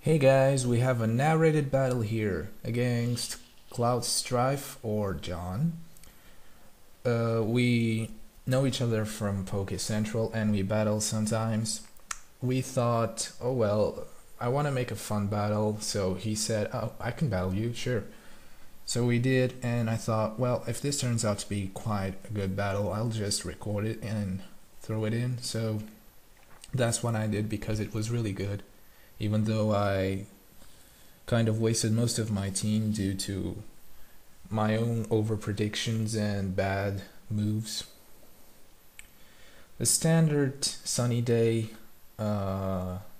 Hey guys, we have a narrated battle here against CloudStrife or John. We know each other from Poke Central and we battle sometimes. We thought, oh well, I want to make a fun battle, so he said, oh, I can battle you, sure. So we did, and I thought, well, if this turns out to be quite a good battle, I'll just record it and throw it in. So that's what I did because it was really good, even though I kind of wasted most of my team due to my own over predictions and bad moves. The standard sunny day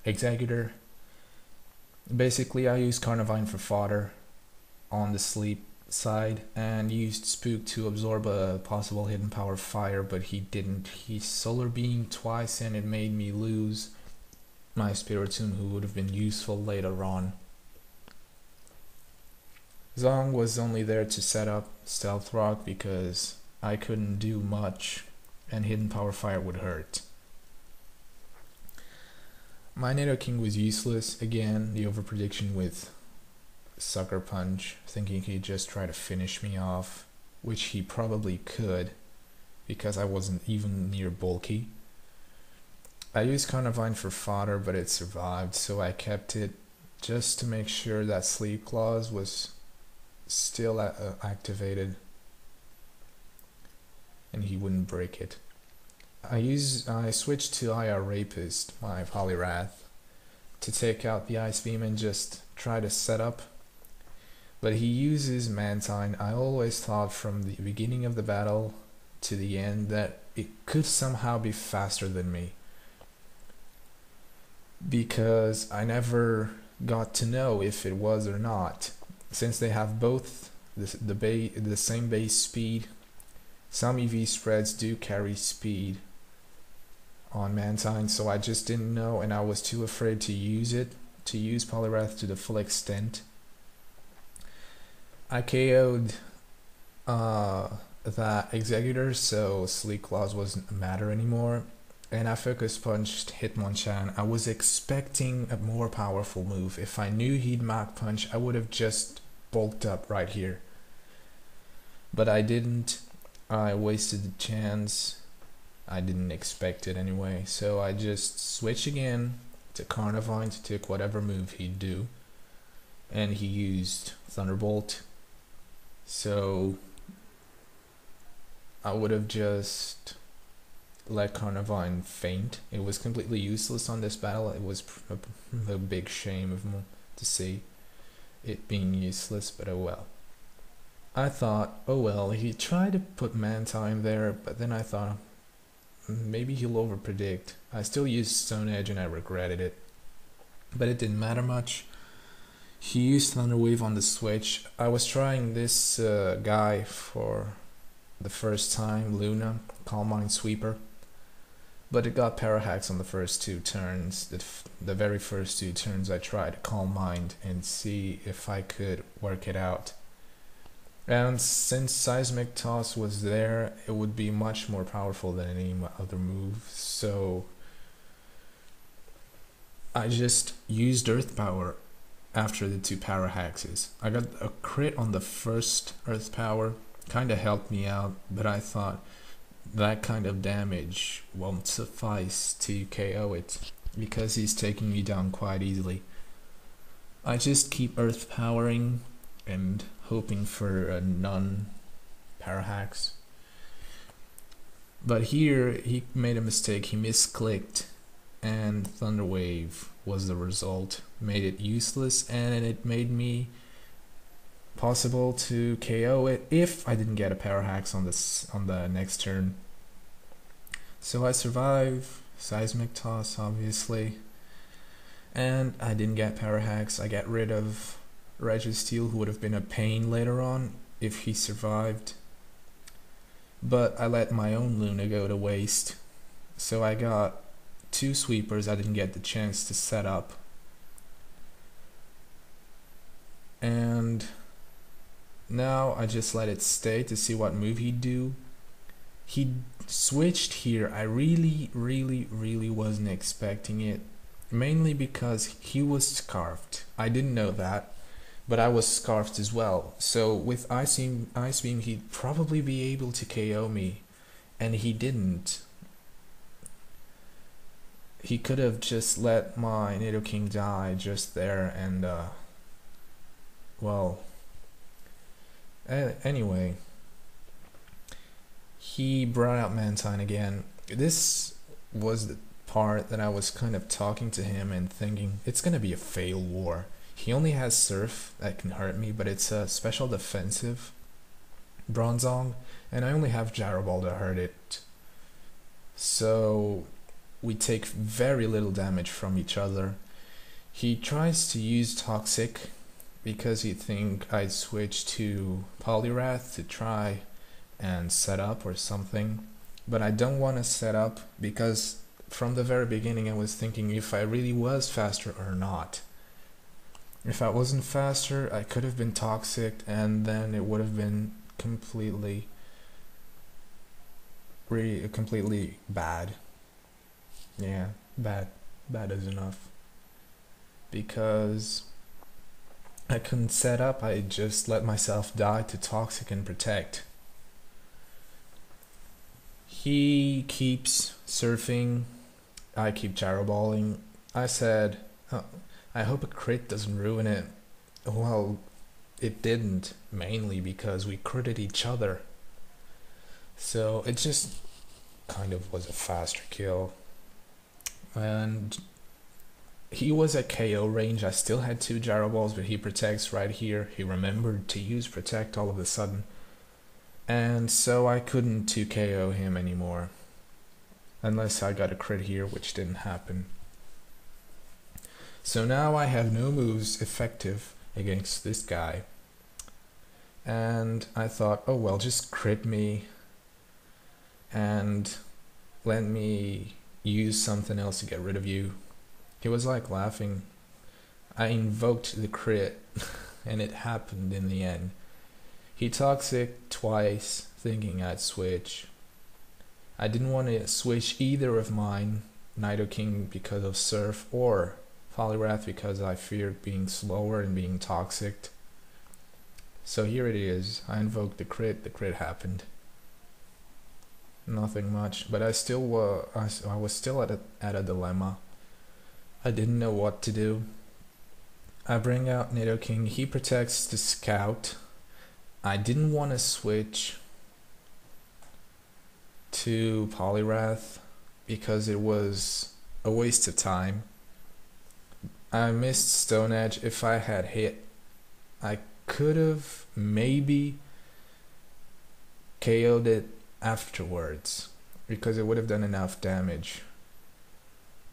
executor. Basically, I used Carnivine for fodder on the sleep side and used Spook to absorb a possible hidden power fire, but he didn't. He solar beamed twice and it made me lose my Spiritomb, who would have been useful later on. Zong was only there to set up Stealth Rock because I couldn't do much and Hidden Power Fire would hurt. My Nidoking was useless. Again, the overprediction with Sucker Punch, thinking he'd just try to finish me off, which he probably could because I wasn't even near bulky. I used Carnivine for fodder, but it survived, so I kept it just to make sure that Sleep Clause was still activated and he wouldn't break it. I switched to IR Rapist, my Poliwrath, to take out the Ice Beam and just try to set up. But he uses Mantine. I always thought from the beginning of the battle to the end that it could somehow be faster than me, because I never got to know if it was or not. Since they have both the same base speed, some EV spreads do carry speed on Mantine, so I just didn't know and I was too afraid to use Poliwrath to the full extent. I KO'd that Executor, so Sleep Clause wasn't a matter anymore, and I Focus Punched Hitmonchan. I was expecting a more powerful move. If I knew he'd Mach Punch, I would have just bulked up right here. But I didn't. I wasted the chance. I didn't expect it anyway, so I just switched again to Carnivine to take whatever move he'd do. And he used Thunderbolt. So I would have just let Carnivine faint. It was completely useless on this battle. It was a big shame to see it being useless, but oh well. I thought, oh well, he tried to put Mantine there, but then I thought, maybe he'll overpredict. I still used Stone Edge and I regretted it, but it didn't matter much. He used Thunder Wave on the switch. I was trying this guy for the first time, Luna, Calm Mind Sweeper, but it got Parahacks on the first two turns. The very first two turns I tried to Calm Mind and see if I could work it out. And since Seismic Toss was there, it would be much more powerful than any other move, so I just used Earth Power after the two Parahaxes. I got a crit on the first Earth Power, kinda helped me out, but I thought that kind of damage won't suffice to KO it, because he's taking me down quite easily. I just keep Earth Powering and hoping for a non-Parahax. But here, he made a mistake, he misclicked, and Thunder Wave was the result. Made it useless, and it made me possible to KO it if I didn't get a Parahax on the next turn. So I survive Seismic Toss, obviously, and I didn't get Parahax. I got rid of Registeel, who would have been a pain later on if he survived, but I let my own Luna go to waste, so I got two sweepers I didn't get the chance to set up. And now I just let it stay to see what move he'd do. He switched here. I really wasn't expecting it. mainly because he was scarfed. I didn't know that, but I was scarfed as well. So with Ice Beam, he'd probably be able to KO me, and he didn't. He could have just let my Nidoking die just there, and well, anyway, he brought out Mantine again. This was the part that I was kind of talking to him and thinking, it's gonna be a fail war. He only has Surf that can hurt me, but it's a special defensive Bronzong, and I only have Jaraball to hurt it. So we take very little damage from each other. He tries to use Toxic because he think I'd switch to Poliwrath to try and set up or something, but I don't want to set up because from the very beginning I was thinking if I really was faster or not. If I wasn't faster, I could have been Toxic, and then it would have been completely bad. Yeah, bad is enough, because I couldn't set up. I just let myself die to Toxic and Protect. He keeps surfing, I keep Gyroballing. I said, oh, I hope a crit doesn't ruin it. Well, it didn't, mainly because we critted each other. So it just kind of was a faster kill. And he was at KO range. I still had 2 Gyroballs, but he protects right here. He remembered to use Protect all of a sudden. And so I couldn't 2KO him anymore. Unless I got a crit here, which didn't happen. So now I have no moves effective against this guy. And I thought, oh well, just crit me and let me use something else to get rid of you. He was like laughing. I invoked the crit and it happened in the end. He Toxic twice, thinking I'd switch. I didn't want to switch either of mine, Nidoking because of Surf or Poliwrath because I feared being slower and being Toxic. So here it is. I invoked the crit happened. Nothing much, but I was still at a dilemma. I didn't know what to do. I bring out Nidoking. He protects the Scout. I didn't want to switch to Poliwrath because it was a waste of time. I missed Stone Edge. If I had hit, I could have maybe KO'd it afterwards because it would have done enough damage.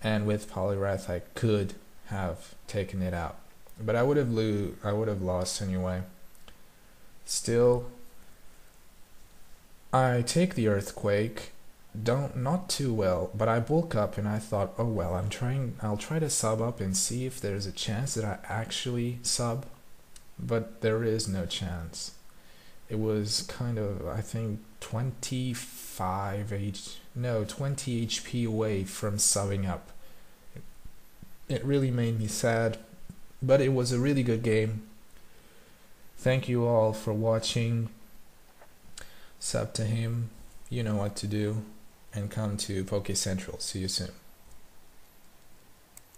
And with Poliwrath I could have taken it out, but I would have lost anyway. Still, I take the Earthquake, not too well, but I bulk up and I thought, oh well, I'll try to sub up and see if there's a chance that I actually sub, but there is no chance. It was kind of, I think, 20 HP away from subbing up. It really made me sad, but it was a really good game. Thank you all for watching. Sub to him, you know what to do, and come to Poke Central. See you soon.